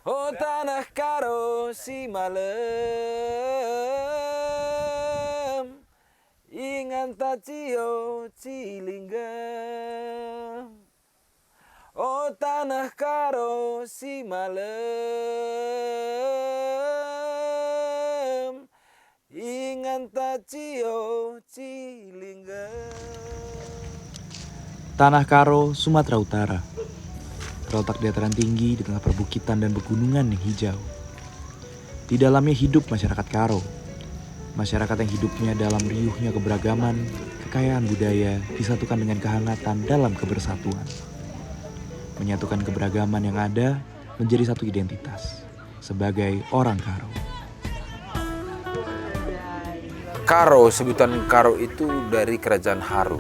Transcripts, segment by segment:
Oh tanah karo si malam, ingan tacio cilinggam. Oh tanah karo si malam, ingan tacio cilinggam. Tanah Karo, Sumatera Utara. Terletak di dataran tinggi di tengah perbukitan dan pegunungan yang hijau. Di dalamnya hidup masyarakat Karo. Masyarakat yang hidupnya dalam riuhnya keberagaman, kekayaan budaya disatukan dengan kehangatan dalam kebersatuan. Menyatukan keberagaman yang ada menjadi satu identitas sebagai orang Karo. Karo, sebutan Karo itu dari Kerajaan Haru.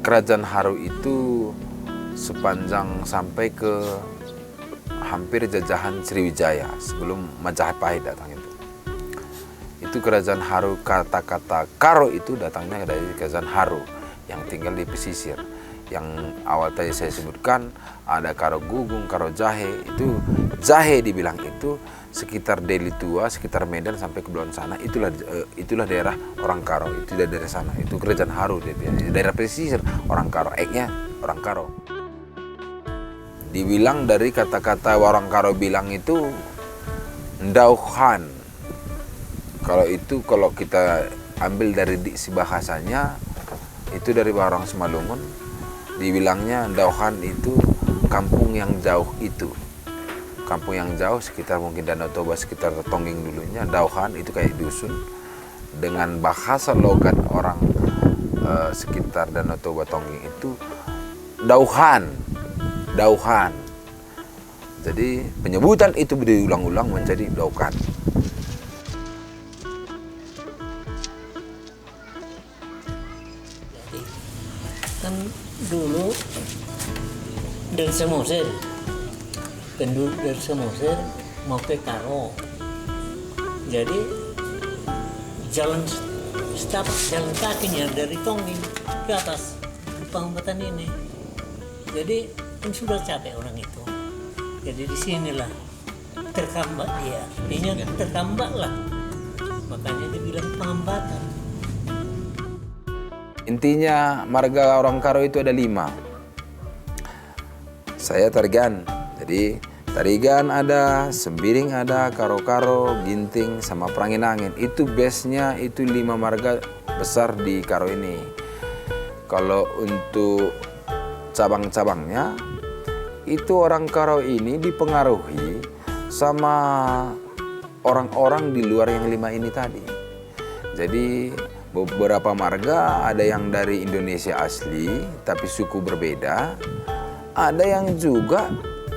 Kerajaan Haru itu sepanjang sampai ke hampir jajahan Sriwijaya sebelum Majapahit datang itu. Itu Kerajaan Haru, kata-kata Karo itu datangnya dari Kerajaan Haru yang tinggal di pesisir. Yang awal tadi saya sebutkan ada Karo Gugung, Karo Jahe. Itu Jahe dibilang itu sekitar Deli Tua, sekitar Medan sampai ke Belon sana. Itulah daerah orang Karo. Itu dari daerah sana. Itu Kerajaan Haru, daerah pesisir orang Karo. Eknya orang Karo. Dibilang dari kata-kata orang Karo bilang itu Ndauhan. Kalau kita ambil dari diksi bahasanya itu dari orang Simalungun, dibilangnya Ndauhan itu kampung yang jauh itu. Kampung yang jauh sekitar mungkin Danau Toba, sekitar Tongging dulunya. Ndauhan itu kayak dusun. Dengan bahasa logat orang sekitar Danau Toba Tongging itu Dauhan. Dauhan. Jadi penyebutan itu diulang-ulang menjadi Daukan. Jadi kan dulu dari Samosir, penduduk dari Samosir mau ke Karo. Jadi jalan kakinya dari Tongging ke atas Pangambatan ini. Jadi kan sudah capek orang itu. Jadi disinilah terkambat dia. Dia terkambat lah. Makanya dibilang Pangambatan. Intinya marga orang Karo itu ada 5. Saya Tarigan. Jadi Tarigan ada, Sembiring ada, Karo-Karo, Ginting, sama Pranginangin. Itu base-nya itu 5 marga besar di Karo ini. Kalau untuk cabang-cabangnya, itu orang Karo ini dipengaruhi sama orang-orang di luar yang 5 ini tadi. Jadi beberapa marga ada yang dari Indonesia asli tapi suku berbeda, ada yang juga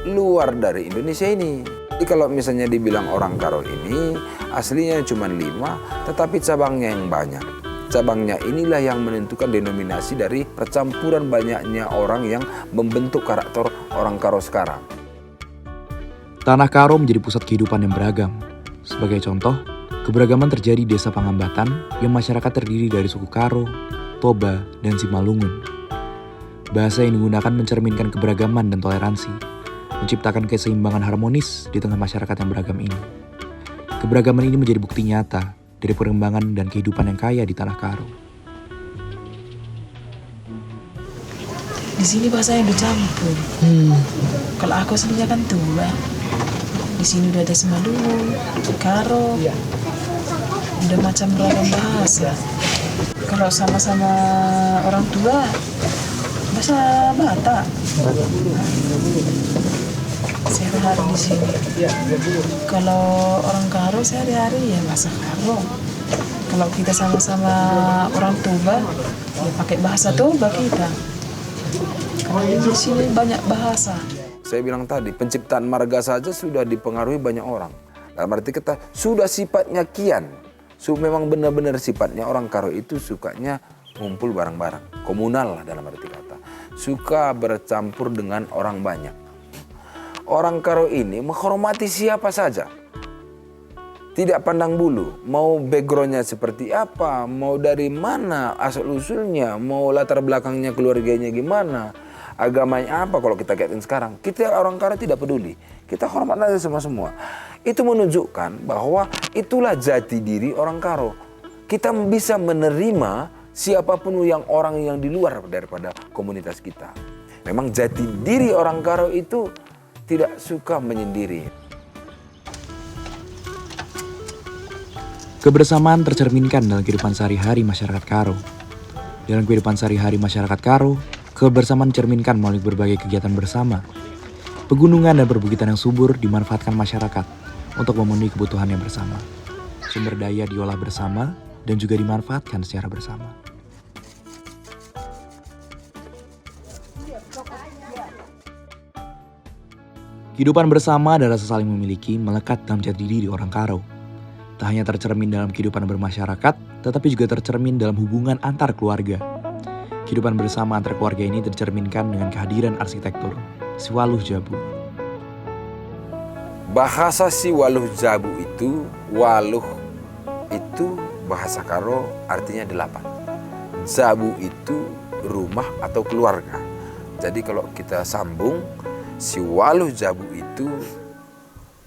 luar dari Indonesia ini. Jadi kalau misalnya dibilang orang Karo ini aslinya cuma 5 tetapi cabangnya yang banyak. Cabangnya inilah yang menentukan denominasi dari percampuran banyaknya orang yang membentuk karakter orang Karo sekarang. Tanah Karo menjadi pusat kehidupan yang beragam. Sebagai contoh, keberagaman terjadi di Desa Pangambatan yang masyarakat terdiri dari suku Karo, Toba, dan Simalungun. Bahasa yang digunakan mencerminkan keberagaman dan toleransi, menciptakan keseimbangan harmonis di tengah masyarakat yang beragam ini. Keberagaman ini menjadi bukti nyata dari perkembangan dan kehidupan yang kaya di Tanah Karo. Di sini bahasanya udah campur. Kalau aku aslinya kan tua. Di sini udah ada Simalungun, Karo, udah macam beragam bahasa. Kalau sama-sama orang tua, bahasa Batak. Sehari-hari di sini. Kalau orang Karo sehari-hari ya bahasa Karo. Kalau kita sama-sama orang Toba, ya pakai bahasa Toba kita. Kalau di sini banyak bahasa. Saya bilang tadi, penciptaan marga saja sudah dipengaruhi banyak orang. Dalam arti kata, sudah sifatnya kian. Memang benar-benar sifatnya orang Karo itu sukanya ngumpul bareng-bareng. Komunal lah dalam arti kata. Suka bercampur dengan orang banyak. Orang Karo ini menghormati siapa saja. Tidak pandang bulu, mau backgroundnya seperti apa, mau dari mana asal-usulnya, mau latar belakangnya keluarganya gimana. agamanya apa kalau kita kaitin sekarang. Kita orang Karo tidak peduli. Kita hormat aja semua. Itu menunjukkan bahwa itulah jati diri orang Karo. Kita bisa menerima siapapun orang yang di luar daripada komunitas kita. Memang jati diri orang Karo itu tidak suka menyendiri. Kebersamaan tercerminkan dalam kehidupan sehari-hari masyarakat Karo. Dalam kehidupan sehari-hari masyarakat Karo, kebersamaan dicerminkan melalui berbagai kegiatan bersama. Pegunungan dan perbukitan yang subur dimanfaatkan masyarakat untuk memenuhi kebutuhan yang bersama. Sumber daya diolah bersama dan juga dimanfaatkan secara bersama. Kehidupan bersama dan rasa saling memiliki melekat dalam jati diri orang Karo. Tak hanya tercermin dalam kehidupan bermasyarakat, tetapi juga tercermin dalam hubungan antar keluarga. Kehidupan bersama antar keluarga ini tercerminkan dengan kehadiran arsitektur Siwaluh Jabu. Bahasa Siwaluh Jabu itu, waluh itu bahasa Karo artinya 8. Jabu itu rumah atau keluarga. Jadi kalau kita sambung, Siwaluh Jabu itu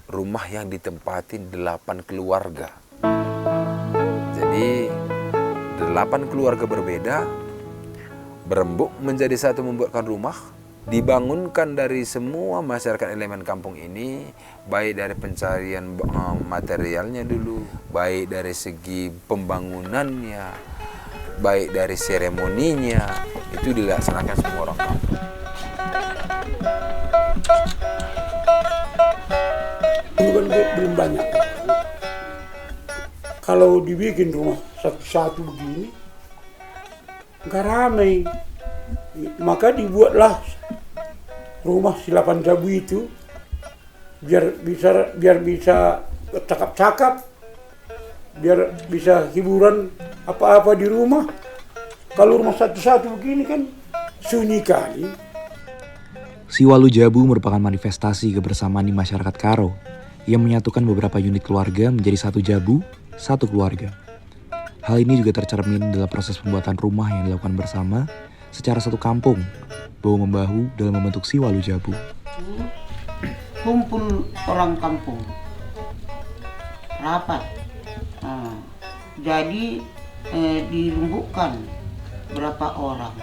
rumah yang ditempatin 8 keluarga. Jadi 8 keluarga berbeda berembuk menjadi satu membuatkan rumah, dibangunkan dari semua masyarakat elemen kampung ini, baik dari pencarian materialnya dulu, baik dari segi pembangunannya, baik dari seremoninya, itu dilaksanakan semua orang kampung. Dulu kan belum banyak. Kalau dibikin rumah satu-satu begini, nggak ramai. Maka dibuatlah rumah si 8 Jabu itu biar bisa cakap-cakap, biar bisa hiburan apa-apa di rumah. Kalau rumah satu-satu begini kan sunyi kali. Siwaluh Jabu merupakan manifestasi kebersamaan di masyarakat Karo yang menyatukan beberapa unit keluarga menjadi satu jabu, satu keluarga. Hal ini juga tercermin dalam proses pembuatan rumah yang dilakukan bersama secara satu kampung, bahu-membahu dalam membentuk Siwaluh Jabu. Kumpul orang kampung, rapat. Jadi dirembukkan berapa orang?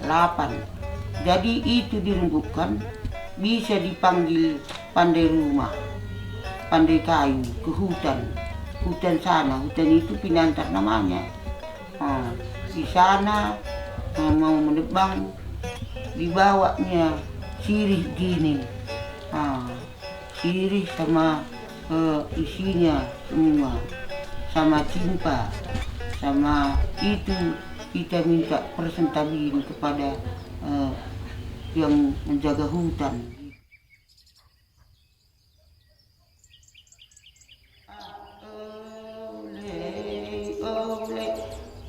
8. Jadi itu dirembukkan bisa dipanggil pandai rumah, pandai kayu ke hutan sana. Hutan itu Pinantar namanya. Di sana mau menebang, dibawanya sirih gini, sirih sama isinya semua, sama cimpa, sama itu kita minta persentabiin kepada yang menjaga hutan.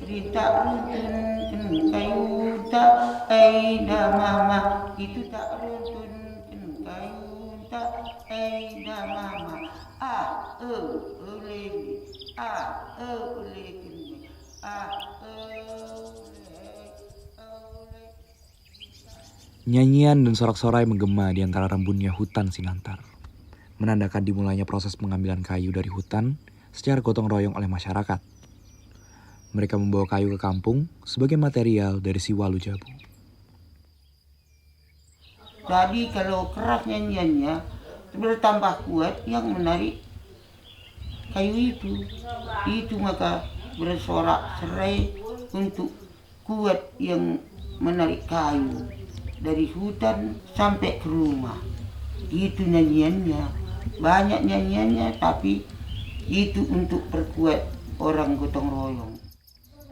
Rita runtun kayu tak ada mama, itu tak runtun kayu tak ada mama. Nyanyian dan sorak-sorai menggema di antara rembunnya hutan Sinantar, menandakan dimulainya proses pengambilan kayu dari hutan secara gotong royong oleh masyarakat. Mereka membawa kayu ke kampung sebagai material dari Siwaluh Jabu. Jadi kalau keras nyanyiannya bertambah kuat yang menarik kayu itu maka bersorak serai untuk kuat yang menarik kayu dari hutan sampai ke rumah. Itu nyanyiannya, banyak nyanyiannya, tapi itu untuk perkuat orang gotong royong.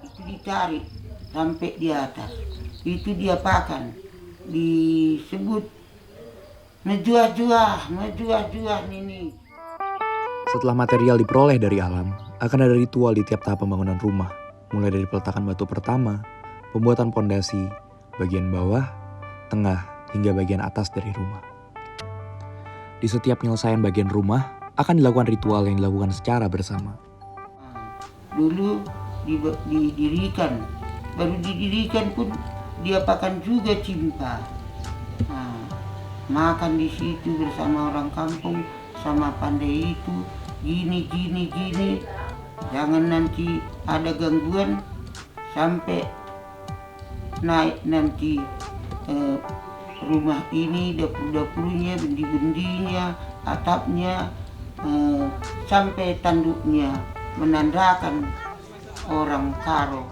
Itu ditarik sampai di atas, itu diapakan, disebut mejuah-juah ini. Setelah material diperoleh dari alam, akan ada ritual di tiap tahap pembangunan rumah, mulai dari peletakan batu pertama, pembuatan pondasi, bagian bawah, tengah, hingga bagian atas dari rumah. Di setiap penyelesaian bagian rumah, akan dilakukan ritual yang dilakukan secara bersama. Dulu didirikan, baru didirikan pun diapakan juga cimpa. Nah, makan di situ bersama orang kampung, sama pandai itu, gini. Jangan nanti ada gangguan sampai naik nanti rumah ini, dapur-dapurnya, bendi-bendinya, atapnya, sampai tanduknya, menandakan orang Karo.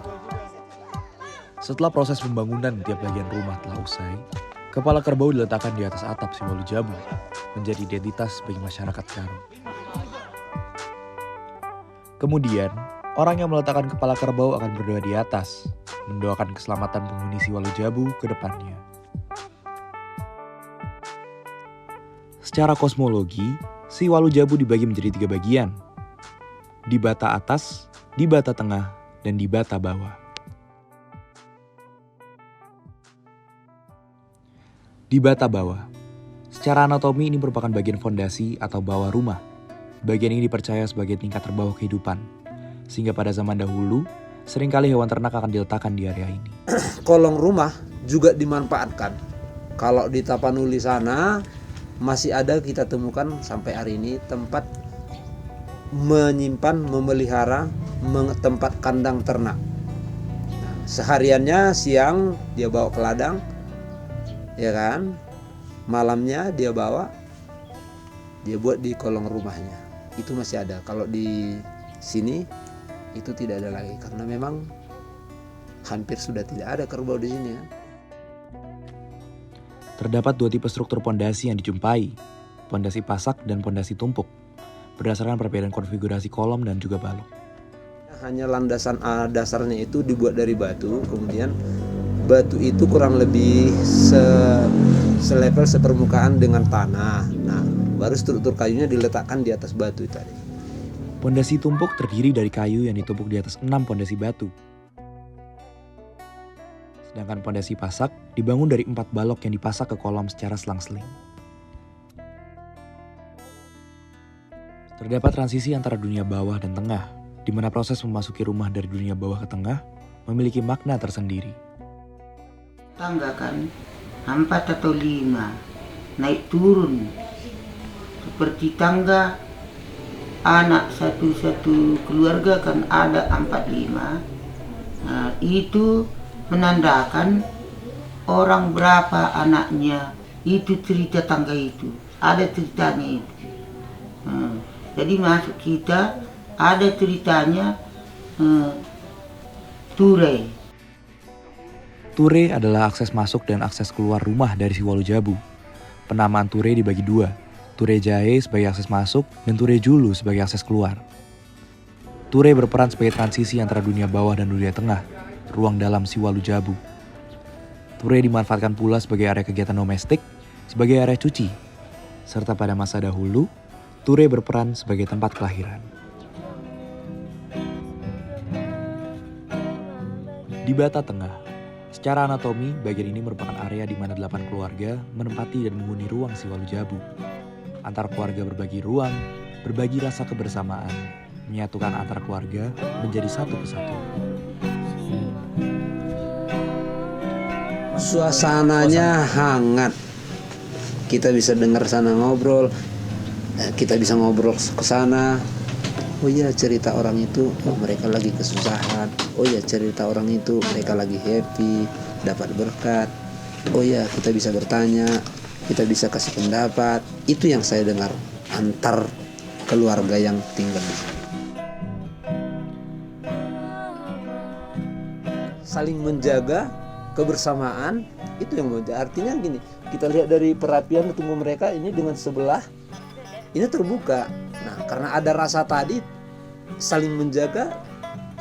Setelah proses pembangunan tiap bagian rumah telah usai, kepala kerbau diletakkan di atas atap si Walu Jabu, menjadi identitas bagi masyarakat Karo. Kemudian, orang yang meletakkan kepala kerbau akan berdoa di atas, mendoakan keselamatan penghuni si Walu Jabu ke depannya. Secara kosmologi, si Walu Jabu dibagi menjadi 3 bagian. Di bata atas, di bata tengah, dan di bata bawah. Di bata bawah, secara anatomi ini merupakan bagian fondasi atau bawah rumah. Bagian ini dipercaya sebagai tingkat terbawah kehidupan, sehingga pada zaman dahulu, seringkali hewan ternak akan diletakkan di area ini. Kolong rumah juga dimanfaatkan. Kalau di Tapanuli sana masih ada kita temukan sampai hari ini tempat menyimpan, memelihara, tempat kandang ternak. Nah, sehariannya siang dia bawa ke ladang, ya kan? Malamnya dia bawa, dia buat di kolong rumahnya. Itu masih ada. Kalau di sini itu tidak ada lagi karena memang hampir sudah tidak ada kerbau di sini ya. Terdapat 2 tipe struktur pondasi yang dijumpai, pondasi pasak dan pondasi tumpuk, berdasarkan perbedaan konfigurasi kolom dan juga balok. Hanya landasan dasarnya itu dibuat dari batu, kemudian batu itu kurang lebih selevel sepermukaan dengan tanah. Nah, baru struktur kayunya diletakkan di atas batu tadi. Pondasi tumpuk terdiri dari kayu yang ditumpuk di atas 6 pondasi batu. Sedangkan pondasi pasak dibangun dari 4 balok yang dipasak ke kolom secara selang-seling. Terdapat transisi antara dunia bawah dan tengah, di mana proses memasuki rumah dari dunia bawah ke tengah memiliki makna tersendiri. Tangga kan 4 atau 5 naik turun seperti tangga anak satu keluarga kan ada 4-5. Nah, itu menandakan orang berapa anaknya, itu cerita tangga itu ada ceritanya itu. Jadi masuk kita ada ceritanya Ture. Ture adalah akses masuk dan akses keluar rumah dari si Walu Jabu. Penamaan Ture dibagi 2, Ture Jahe sebagai akses masuk dan Ture Julu sebagai akses keluar. Ture berperan sebagai transisi antara dunia bawah dan dunia tengah, ruang dalam si Walu Jabu. Ture dimanfaatkan pula sebagai area kegiatan domestik, sebagai area cuci, serta pada masa dahulu, Ture berperan sebagai tempat kelahiran. Di bata tengah, secara anatomi, bagian ini merupakan area di mana 8 keluarga menempati dan menghuni ruang si Walu Jabu. Antar keluarga berbagi ruang, berbagi rasa kebersamaan, menyatukan antar keluarga menjadi satu kesatuan. Suasananya hangat. Kita bisa dengar sana ngobrol, kita bisa ngobrol ke sana. Oh iya, cerita orang itu, oh mereka lagi kesusahan. Oh iya, cerita orang itu, mereka lagi happy, dapat berkat. Oh iya, kita bisa bertanya, kita bisa kasih pendapat. Itu yang saya dengar antar keluarga yang tinggal di sini. Saling menjaga kebersamaan, itu yang artinya gini. Kita lihat dari perapian tubuh mereka ini dengan sebelah, ini terbuka. Nah, karena ada rasa tadi, saling menjaga,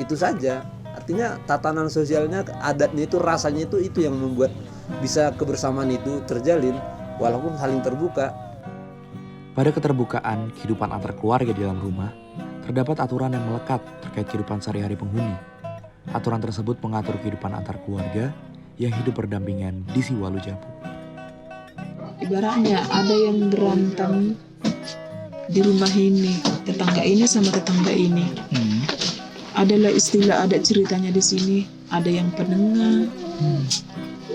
itu saja. Artinya tatanan sosialnya, adatnya itu, rasanya itu yang membuat bisa kebersamaan itu terjalin, walaupun saling terbuka. Pada keterbukaan kehidupan antar keluarga di dalam rumah, terdapat aturan yang melekat terkait kehidupan sehari-hari penghuni. Aturan tersebut mengatur kehidupan antar keluarga yang hidup berdampingan di si Walu Jabu. Ibaratnya ada yang berantem di rumah ini, tetangga ini sama tetangga ini. Adalah istilah, ada ceritanya di sini. Ada yang penengah,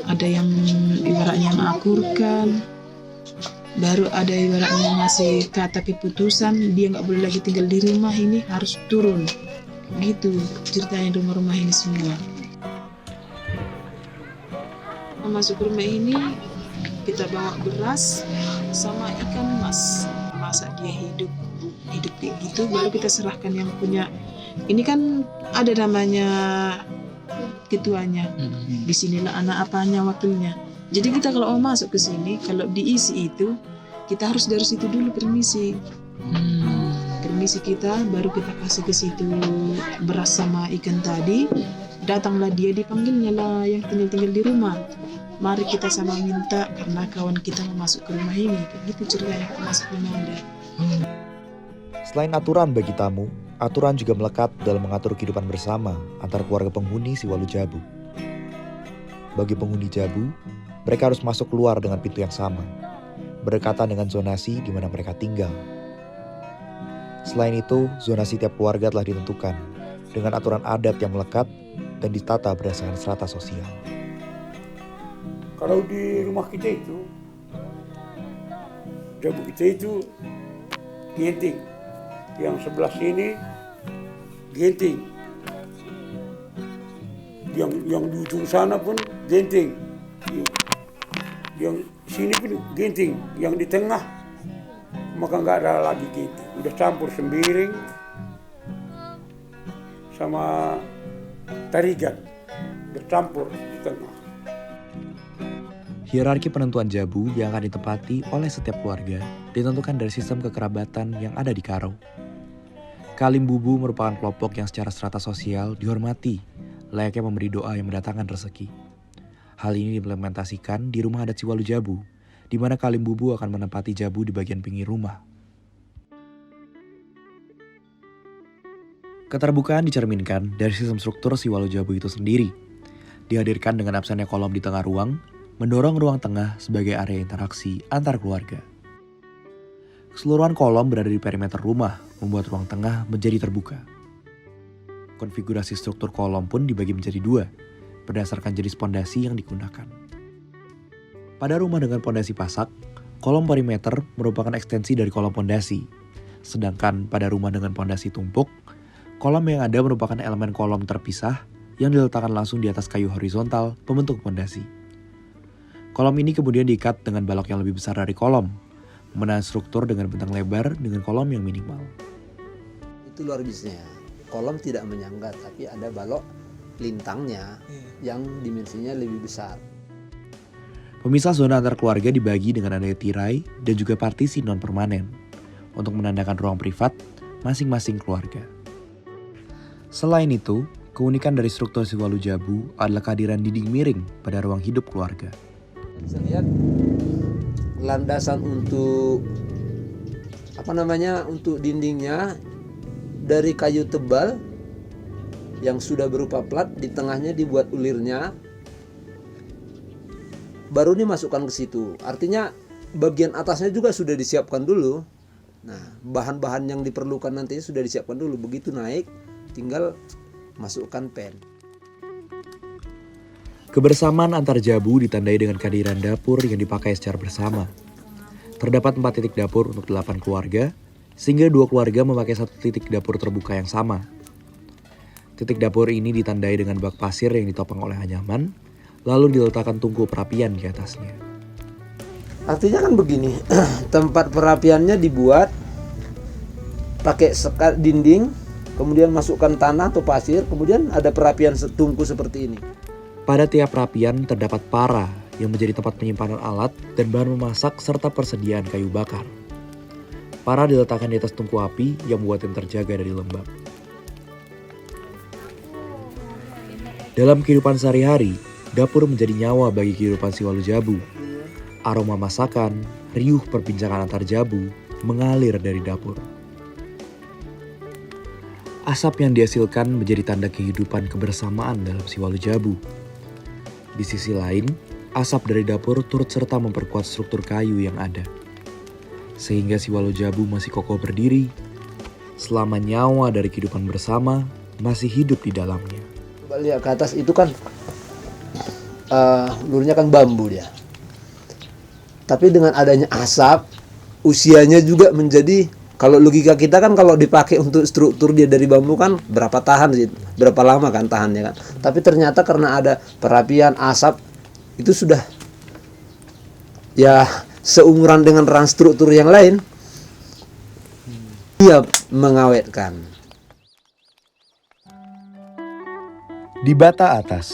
ada yang ibaratnya mengakurkan, baru ada ibaratnya ngasih kata keputusan dia nggak boleh lagi tinggal di rumah ini, harus turun. Gitu ceritanya rumah-rumah ini semua. Masuk rumah ini kita bawa beras sama ikan mas, masak dia hidup kayak gitu, baru kita serahkan yang punya. Ini kan ada namanya ketuanya, disinilah anak apanya wakilnya. Jadi kita kalau mau masuk ke sini, kalau diisi itu kita harus dari situ dulu permisi. Permisi kita, baru kita kasih ke situ beras sama ikan tadi. Datanglah dia, dipanggilnya lah yang tinggal di rumah. Mari kita sama minta karena kawan kita mau masuk ke rumah ini. Gitu ceritanya masuk rumah Anda. Selain aturan bagi tamu, aturan juga melekat dalam mengatur kehidupan bersama antar keluarga penghuni Siwalu Jabu. Bagi penghuni Jabu, mereka harus masuk keluar dengan pintu yang sama, berdekatan dengan zonasi di mana mereka tinggal. Selain itu, zonasi tiap keluarga telah ditentukan dengan aturan adat yang melekat dan ditata berdasarkan strata sosial. Kalau di rumah kita itu, Jabu kita itu genting. Yang sebelah sini genting. Yang di ujung sana pun genting. Yang sini pun genting. Yang di tengah maka nggak ada lagi genting. Udah campur sembiring sama tarigan. Bercampur di tengah. Hierarki penentuan Jabu yang akan ditempati oleh setiap keluarga ditentukan dari sistem kekerabatan yang ada di Karo. Kalim Bubu merupakan kelompok yang secara strata sosial dihormati, layaknya memberi doa yang mendatangkan rezeki. Hal ini diimplementasikan di rumah adat Siwalu Jabu, di mana Kalim Bubu akan menempati Jabu di bagian pinggir rumah. Keterbukaan dicerminkan dari sistem struktur Siwalu Jabu itu sendiri. Dihadirkan dengan absennya kolom di tengah ruang, mendorong ruang tengah sebagai area interaksi antar keluarga. Keseluruhan kolom berada di perimeter rumah, membuat ruang tengah menjadi terbuka. Konfigurasi struktur kolom pun dibagi menjadi dua, berdasarkan jenis pondasi yang digunakan. Pada rumah dengan pondasi pasak, kolom perimeter merupakan ekstensi dari kolom pondasi. Sedangkan pada rumah dengan pondasi tumpuk, kolom yang ada merupakan elemen kolom terpisah yang diletakkan langsung di atas kayu horizontal pembentuk pondasi. Kolom ini kemudian diikat dengan balok yang lebih besar dari kolom, memenahi struktur dengan bentang lebar dengan kolom yang minimal. Itu luar biasanya. Kolom tidak menyangga, tapi ada balok lintangnya yang dimensinya lebih besar. Pemisah zona antar keluarga dibagi dengan adanya tirai dan juga partisi non-permanen untuk menandakan ruang privat masing-masing keluarga. Selain itu, keunikan dari struktur Siwalu Jabu adalah kehadiran dinding miring pada ruang hidup keluarga. Bisa lihat landasan untuk untuk dindingnya dari kayu tebal yang sudah berupa plat, di tengahnya dibuat ulirnya, baru dimasukkan ke situ. Artinya bagian atasnya juga sudah disiapkan dulu. Nah, bahan-bahan yang diperlukan nanti sudah disiapkan dulu. Begitu naik, tinggal masukkan pen. Kebersamaan antar Jabu ditandai dengan kehadiran dapur yang dipakai secara bersama. Terdapat 4 titik dapur untuk 8 keluarga, sehingga 2 keluarga memakai 1 titik dapur terbuka yang sama. Titik dapur ini ditandai dengan bak pasir yang ditopang oleh anyaman, lalu diletakkan tungku perapian di atasnya. Artinya kan begini, tempat perapiannya dibuat pakai sekat dinding, kemudian masukkan tanah atau pasir, kemudian ada perapian setungku seperti ini. Pada tiap perapian terdapat para yang menjadi tempat penyimpanan alat dan bahan memasak serta persediaan kayu bakar. Para diletakkan di atas tungku api yang membuatnya terjaga dari lembab. Dalam kehidupan sehari-hari, dapur menjadi nyawa bagi kehidupan Siwalu Jabu. Aroma masakan, riuh perbincangan antar Jabu mengalir dari dapur. Asap yang dihasilkan menjadi tanda kehidupan kebersamaan dalam Siwalu Jabu. Di sisi lain, asap dari dapur turut serta memperkuat struktur kayu yang ada. Sehingga Siwalu Jabu masih kokoh berdiri, selama nyawa dari kehidupan bersama masih hidup di dalamnya. Coba lihat ke atas itu kan dulunya kan bambu dia. Tapi dengan adanya asap, usianya juga menjadi, kalau logika kita kan kalau dipakai untuk struktur dia dari bambu kan berapa lama kan tahannya kan. Tapi ternyata karena ada perapian asap itu sudah ya seumuran dengan rang struktur yang lain, dia mengawetkan. Di bata atas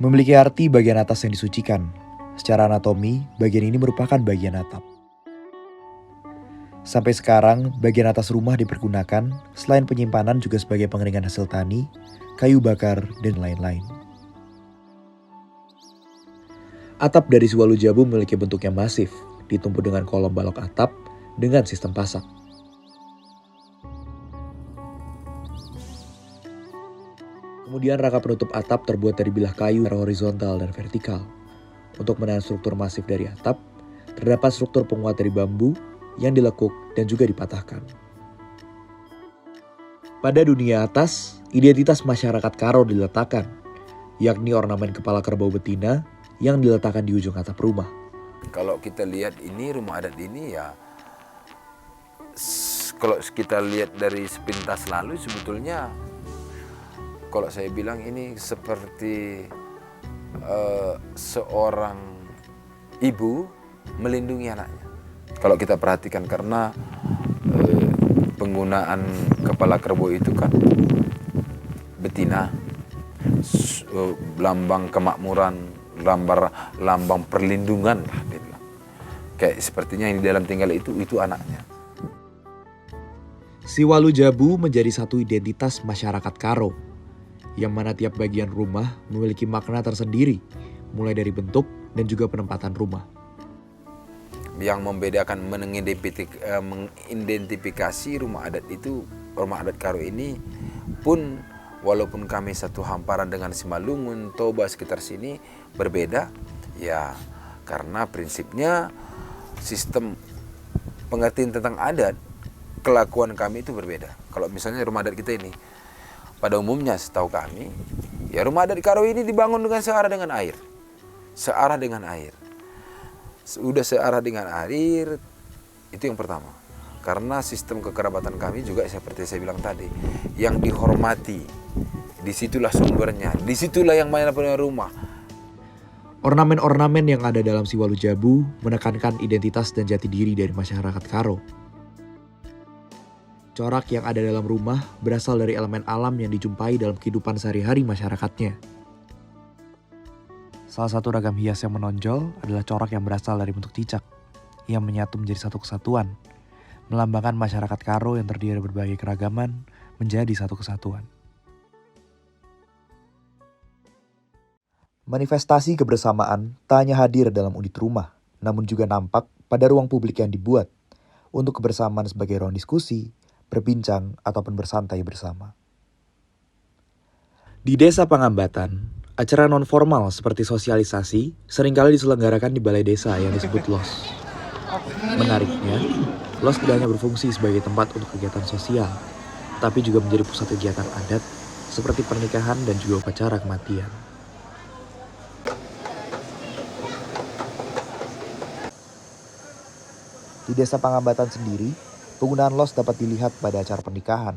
memiliki arti bagian atas yang disucikan. Secara anatomi, bagian ini merupakan bagian atap. Sampai sekarang, bagian atas rumah dipergunakan selain penyimpanan juga sebagai pengeringan hasil tani, kayu bakar, dan lain-lain. Atap dari Siwalu Jabu memiliki bentuk yang masif, ditumpuk dengan kolom balok atap dengan sistem pasak. Kemudian rangka penutup atap terbuat dari bilah kayu secara horizontal dan vertikal. Untuk menahan struktur masif dari atap, terdapat struktur penguat dari bambu yang dilekuk dan juga dipatahkan. Pada dunia atas, identitas masyarakat Karo diletakkan, yakni ornamen kepala kerbau betina yang diletakkan di ujung atap rumah. Kalau kita lihat ini rumah adat ini ya, kalau kita lihat dari sepintas lalu sebetulnya, kalau saya bilang ini seperti seorang ibu melindungi anaknya. Kalau kita perhatikan karena penggunaan kepala kerbau itu kan betina, lambang kemakmuran, lambang perlindungan lah dia bilang. Kayak sepertinya yang di dalam tinggal itu anaknya. Siwalu Jabu menjadi satu identitas masyarakat Karo, yang mana tiap bagian rumah memiliki makna tersendiri, mulai dari bentuk dan juga penempatan rumah. Yang membedakan, mengidentifikasi rumah adat itu, rumah adat Karo ini pun walaupun kami satu hamparan dengan Simalungun, Toba sekitar sini berbeda, ya karena prinsipnya sistem pengertian tentang adat, kelakuan kami itu berbeda. Kalau misalnya rumah adat kita ini, pada umumnya setahu kami, ya rumah adat Karo ini dibangun dengan searah dengan air. Searah dengan air. Sudah searah dengan air, itu yang pertama. Karena sistem kekerabatan kami juga seperti saya bilang tadi, yang dihormati, disitulah sumbernya, disitulah yang mana punya rumah. Ornamen-ornamen yang ada dalam Siwalu Jabu menekankan identitas dan jati diri dari masyarakat Karo. Corak yang ada dalam rumah berasal dari elemen alam yang dijumpai dalam kehidupan sehari-hari masyarakatnya. Salah satu ragam hias yang menonjol adalah corak yang berasal dari bentuk cicak, yang menyatu menjadi satu kesatuan, melambangkan masyarakat Karo yang terdiri dari berbagai keragaman menjadi satu kesatuan. Manifestasi kebersamaan tak hanya hadir dalam unit rumah, namun juga nampak pada ruang publik yang dibuat untuk kebersamaan sebagai ruang diskusi, berbincang, ataupun bersantai bersama. Di Desa Pangambatan, acara non-formal seperti sosialisasi seringkali diselenggarakan di balai desa yang disebut LOS. Menariknya, LOS tidak hanya berfungsi sebagai tempat untuk kegiatan sosial, tapi juga menjadi pusat kegiatan adat seperti pernikahan dan juga upacara kematian. Di Desa Pangambatan sendiri, penggunaan LOS dapat dilihat pada acara pernikahan.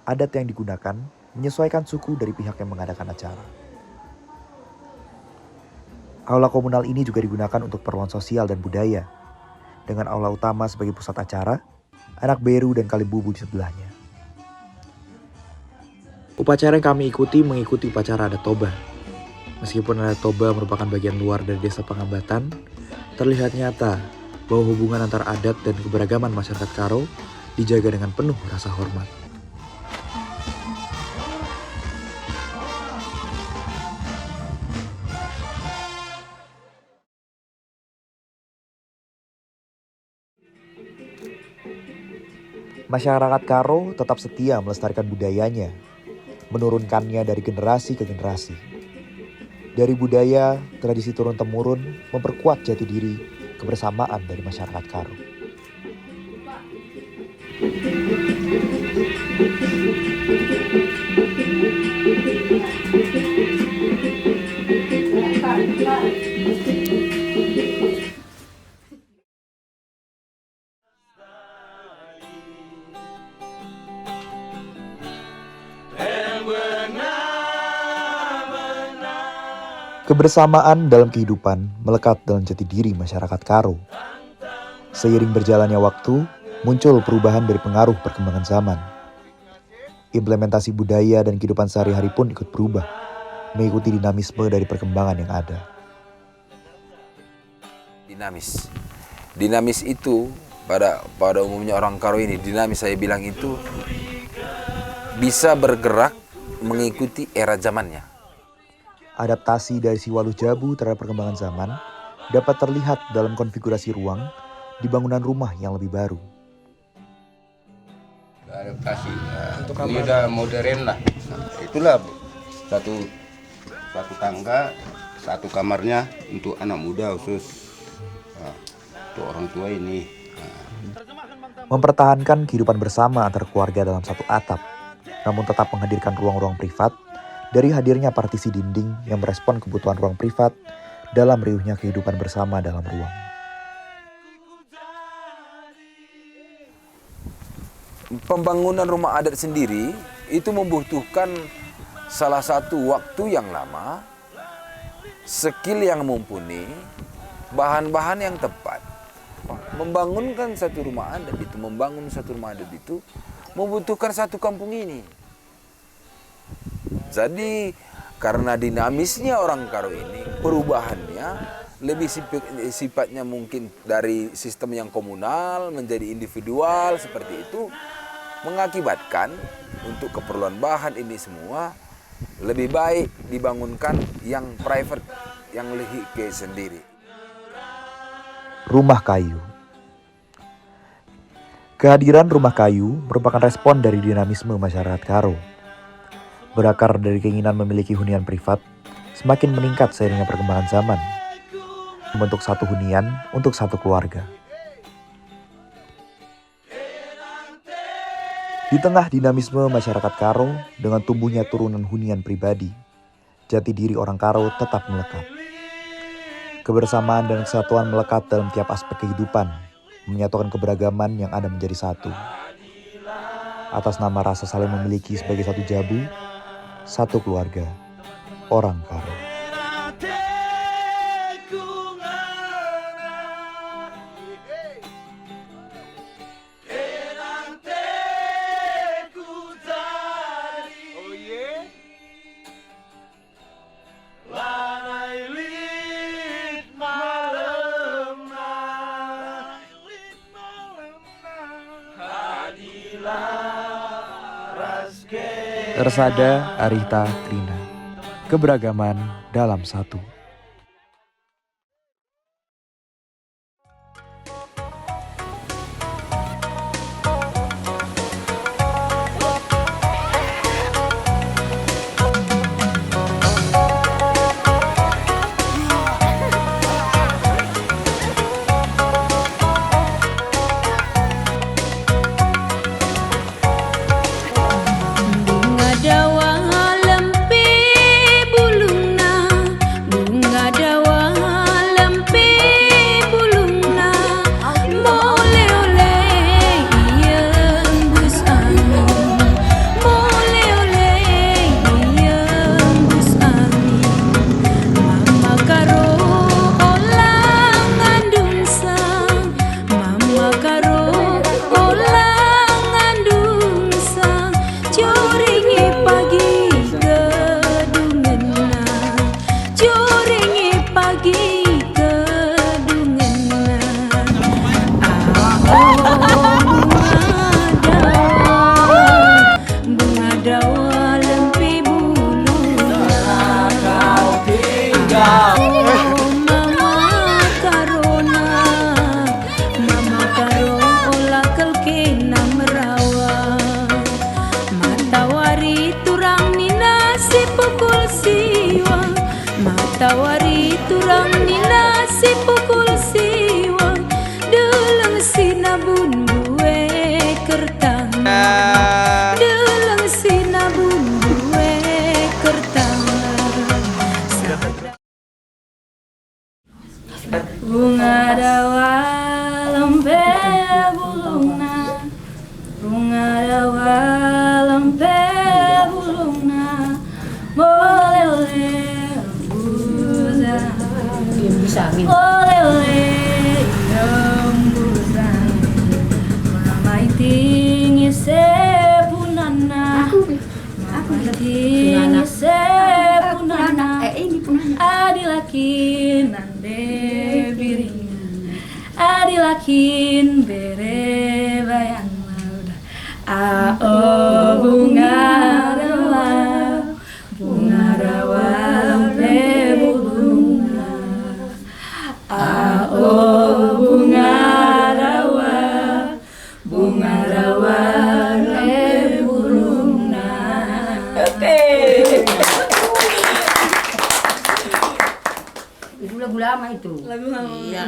Adat yang digunakan menyesuaikan suku dari pihak yang mengadakan acara. Aula komunal ini juga digunakan untuk keperluan sosial dan budaya, dengan aula utama sebagai pusat acara, anak beru dan kali bubu di sebelahnya. Upacara yang kami ikuti mengikuti upacara adat Toba. Meskipun adat Toba merupakan bagian luar dari Desa Pangambatan, terlihat nyata bahwa hubungan antar adat dan keberagaman masyarakat Karo dijaga dengan penuh rasa hormat. Masyarakat Karo tetap setia melestarikan budayanya, menurunkannya dari generasi ke generasi. Dari budaya, tradisi turun-temurun memperkuat jati diri kebersamaan dari masyarakat Karo. Kebersamaan dalam kehidupan melekat dalam jati diri masyarakat Karo. Seiring berjalannya waktu, muncul perubahan dari pengaruh perkembangan zaman. Implementasi budaya dan kehidupan sehari-hari pun ikut berubah, mengikuti dinamisme dari perkembangan yang ada. Dinamis itu pada umumnya orang Karo ini, dinamis saya bilang itu bisa bergerak mengikuti era zamannya. Adaptasi dari si Waluh Jabu terhadap perkembangan zaman dapat terlihat dalam konfigurasi ruang di bangunan rumah yang lebih baru. Adaptasi, ini udah modern lah. Nah, itulah satu tangga, satu kamarnya untuk anak muda khusus, untuk orang tua ini. Mempertahankan kehidupan bersama antar keluarga dalam satu atap, namun tetap menghadirkan ruang-ruang privat dari hadirnya partisi dinding yang merespon kebutuhan ruang privat dalam riuhnya kehidupan bersama dalam ruang. Pembangunan rumah adat sendiri itu membutuhkan salah satu waktu yang lama, skill yang mumpuni, bahan-bahan yang tepat. Membangun satu rumah adat itu membutuhkan satu kampung ini. Jadi karena dinamisnya orang Karo ini, perubahannya lebih sifatnya mungkin dari sistem yang komunal menjadi individual seperti itu, mengakibatkan untuk keperluan bahan ini semua lebih baik dibangunkan yang private, yang lebih ke sendiri. Rumah kayu. Kehadiran rumah kayu merupakan respon dari dinamisme masyarakat Karo. Berakar dari keinginan memiliki hunian privat, semakin meningkat seiringnya perkembangan zaman. Membentuk satu hunian untuk satu keluarga. Di tengah dinamisme masyarakat Karo dengan tumbuhnya turunan hunian pribadi, jati diri orang Karo tetap melekat. Kebersamaan dan kesatuan melekat dalam tiap aspek kehidupan, menyatukan keberagaman yang ada menjadi satu. Atas nama rasa saling memiliki sebagai satu jabu, satu keluarga, orang Karo. Tersada Arita Trina. Keberagaman dalam satu. Tawari turang ni nasi pukul siwa Delang sinabun bue kertang Delang sinabun bue kertang Bunga dawa lempe bulungna Bunga dawa lempe bulungna Boleh-oleh Mantingi sepunana Mantingi sepunana Adilakin nande biringan Adilakin bere bayang lauda bunga rawa bebunga bunga rawa bebunga. Oke. Itu lagu lama itu. Lagu lama. Iya.